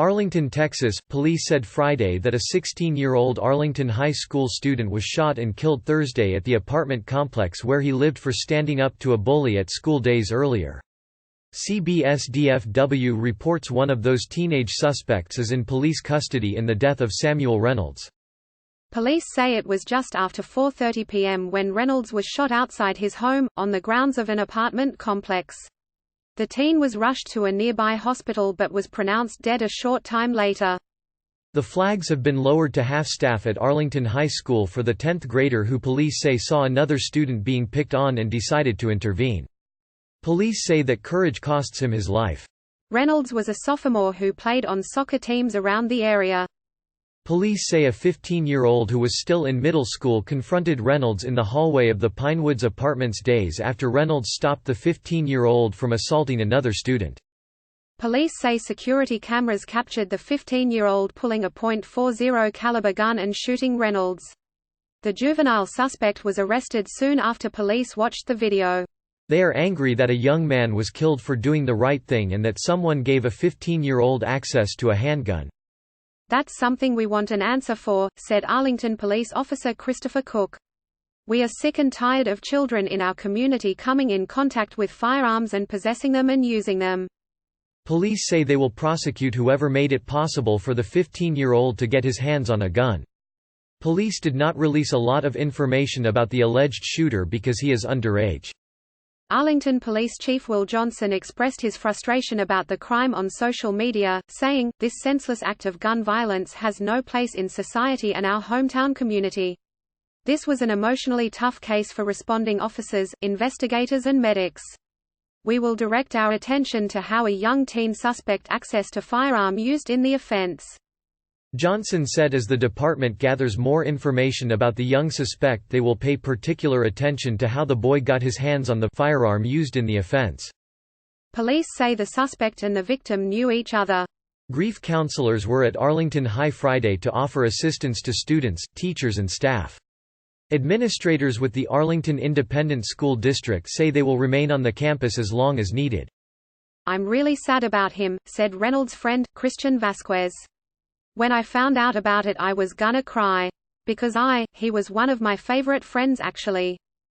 Arlington, Texas, police said Friday that a 16-year-old Arlington High School student was shot and killed Thursday at the apartment complex where he lived for standing up to a bully at school days earlier. CBS DFW reports one of those teenage suspects is in police custody in the death of Samuel Reynolds. Police say it was just after 4:30 p.m. when Reynolds was shot outside his home, on the grounds of an apartment complex. The teen was rushed to a nearby hospital but was pronounced dead a short time later. The flags have been lowered to half-staff at Arlington High School for the 10th grader who police say saw another student being picked on and decided to intervene. Police say that courage costs him his life. Reynolds was a sophomore who played on soccer teams around the area. Police say a 15-year-old who was still in middle school confronted Reynolds in the hallway of the Pinewoods Apartments days after Reynolds stopped the 15-year-old from assaulting another student. Police say security cameras captured the 15-year-old pulling a .40 caliber gun and shooting Reynolds. The juvenile suspect was arrested soon after police watched the video. They are angry that a young man was killed for doing the right thing and that someone gave a 15-year-old access to a handgun. "That's something we want an answer for," said Arlington police officer Christopher Cook. "We are sick and tired of children in our community coming in contact with firearms and possessing them and using them." Police say they will prosecute whoever made it possible for the 15-year-old to get his hands on a gun. Police did not release a lot of information about the alleged shooter because he is underage. Arlington Police Chief Will Johnson expressed his frustration about the crime on social media, saying, "This senseless act of gun violence has no place in society and our hometown community. This was an emotionally tough case for responding officers, investigators and medics. We will direct our attention to how a young teen suspect accessed a firearm used in the offense." Johnson said as the department gathers more information about the young suspect they will pay particular attention to how the boy got his hands on the firearm used in the offense. Police say the suspect and the victim knew each other. Grief counselors were at Arlington High Friday to offer assistance to students, teachers and staff. Administrators with the Arlington Independent School District say they will remain on the campus as long as needed. "I'm really sad about him," said Reynolds' friend, Christian Vasquez. "When I found out about it I was gonna cry. Because he was one of my favorite friends actually.